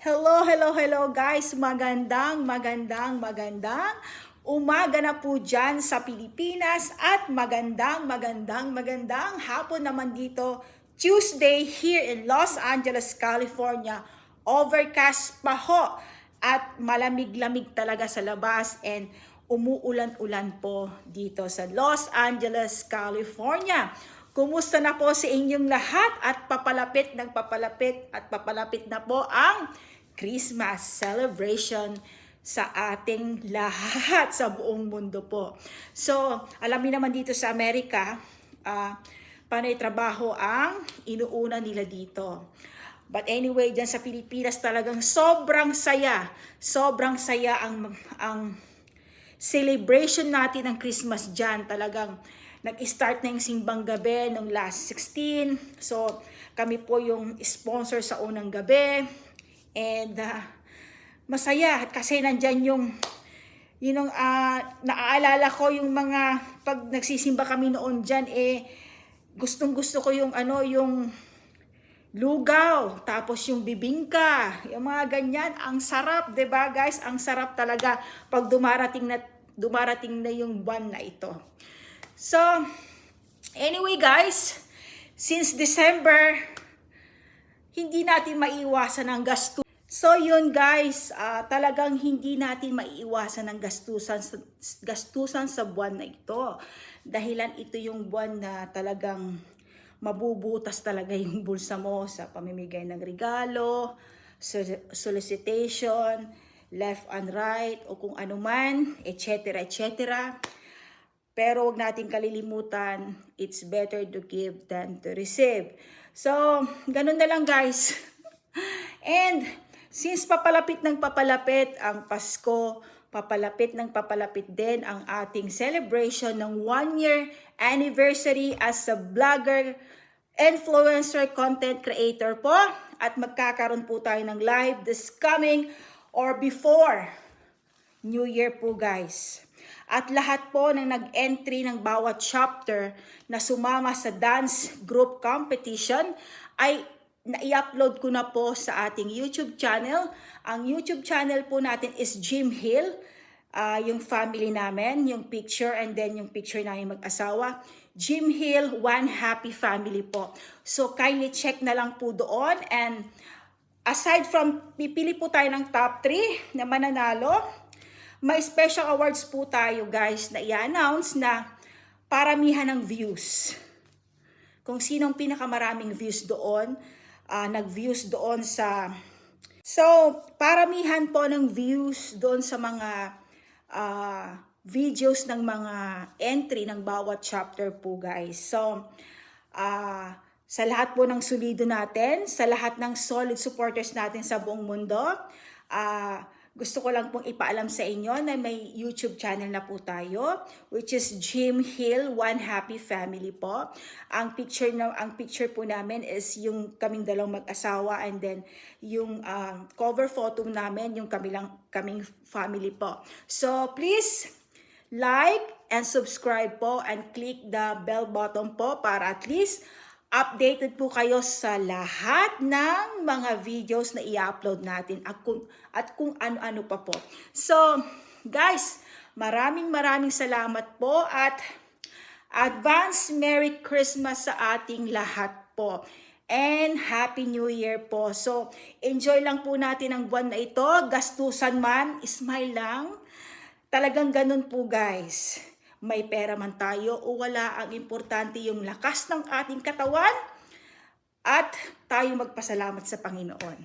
Hello guys! Magandang umaga na po dyan sa Pilipinas at magandang hapon naman dito Tuesday here in Los Angeles, California. Overcast pa ho at malamig-lamig talaga sa labas and umuulan-ulan po dito sa Los Angeles, California. Kumusta na po sa inyong lahat at papalapit na po ang Christmas celebration sa ating lahat sa buong mundo po. So, alam niyo naman dito sa Amerika, panay trabaho ang inuuna nila dito. But anyway, dyan sa Pilipinas talagang sobrang saya ang celebration natin ng Christmas dyan. Talagang nag-start na yung simbang gabi nung last 16. So, kami po yung sponsor sa unang gabi. And masaya kasi nandyan yung naaalala ko yung mga pag nagsisimba kami noon dyan, gustong-gusto ko yung yung lugaw, tapos yung bibingka, yung mga ganyan, ang sarap, 'di ba guys? Ang sarap talaga pag dumarating na yung buwan na ito. So, anyway guys, since December, hindi natin maiiwasan ang gasto. So yun guys, talagang hindi natin maiiwasan ang gastusan sa buwan na ito. Dahilan ito yung buwan na talagang mabubutas talaga yung bulsa mo sa pamimigay ng regalo, solicitation, left and right, o kung ano man, etc. Pero wag natin kalilimutan, it's better to give than to receive. So, ganun na lang guys. And since papalapit ang Pasko, papalapit din ang ating celebration ng 1-year anniversary as a vlogger, influencer, content creator po. At magkakaroon po tayo ng live this coming or before New Year po guys. At lahat po ng nag-entry ng bawat chapter na sumama sa dance group competition ay na-i-upload ko na po sa ating YouTube channel. Ang YouTube channel po natin is Jim Hill. Yung family namin, yung picture and then yung picture namin mag-asawa. Jim Hill, One Happy Family po. So kindly check na lang po doon. And aside from, pipili po tayo ng top 3 na mananalo. May special awards po tayo guys na i-announce na paramihan ng views. Kung sinong pinakamaraming views doon, nag-views doon sa... So, paramihan po ng views doon sa mga videos ng mga entry ng bawat chapter po guys. So, sa lahat po ng solido natin, sa lahat ng solid supporters natin sa buong mundo, gusto ko lang pong ipaalam sa inyo na may YouTube channel na po tayo, which is Jim Hill, One Happy Family po. Ang picture po namin is yung kaming dalawang mag-asawa, and then yung cover photo namin, yung kaming family po. So please like and subscribe po and click the bell button po para at least updated po kayo sa lahat ng mga videos na i-upload natin at kung ano-ano pa po. So, guys, maraming salamat po at advance Merry Christmas sa ating lahat po. And Happy New Year po. So, enjoy lang po natin ang buwan na ito. Gastusan man, smile lang. Talagang ganun po, guys. May pera man tayo o wala, ang importante yung lakas ng ating katawan at tayo magpasalamat sa Panginoon.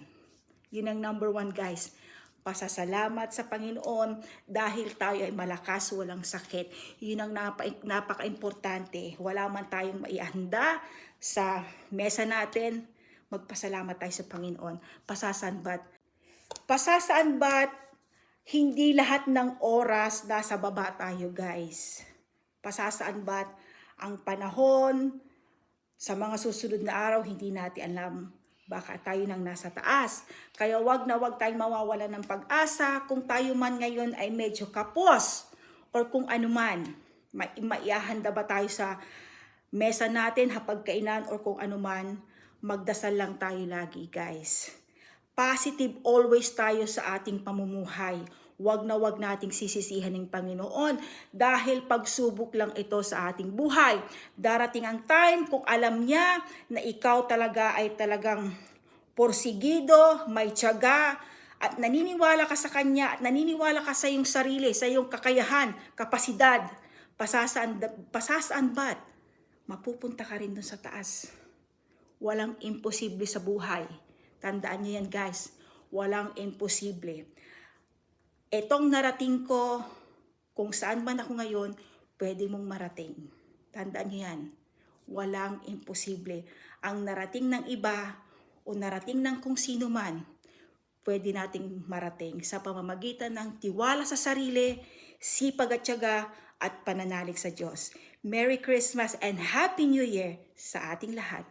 Yun ang number 1 guys. Pasasalamat sa Panginoon dahil tayo ay malakas, walang sakit. Yun ang napaka-importante. Wala man tayong maihanda sa mesa natin, magpasalamat tayo sa Panginoon. Pasasaan ba't hindi lahat ng oras nasa baba tayo guys. Pasasaan ba't ang panahon sa mga susunod na araw hindi natin alam, baka tayo nang nasa taas. Kaya wag tayong mawawalan ng pag-asa kung tayo man ngayon ay medyo kapos or kung ano man. Maihahanda ba tayo sa mesa natin, hapagkainan or kung ano man, magdasal lang tayo lagi guys. positive always tayo sa ating pamumuhay. Wag na wag nating sisisihan ng Panginoon dahil pagsubok lang ito sa ating buhay. Darating ang time kung alam niya na ikaw talaga ay talagang porsigido, may tiyaga, at naniniwala ka sa Kanya, at naniniwala ka sa iyong sarili, sa iyong kakayahan, kapasidad, pasasaan ba't mapupunta ka rin dun sa taas. Walang imposible sa buhay. Tandaan niyo yan guys, walang imposible. Etong narating ko, kung saan man ako ngayon, pwede mong marating. Tandaan niyo yan, walang imposible. Ang narating ng iba o narating ng kung sino man, pwede nating marating sa pamamagitan ng tiwala sa sarili, sipag at tiyaga, at pananalig sa Diyos. Merry Christmas and Happy New Year sa ating lahat.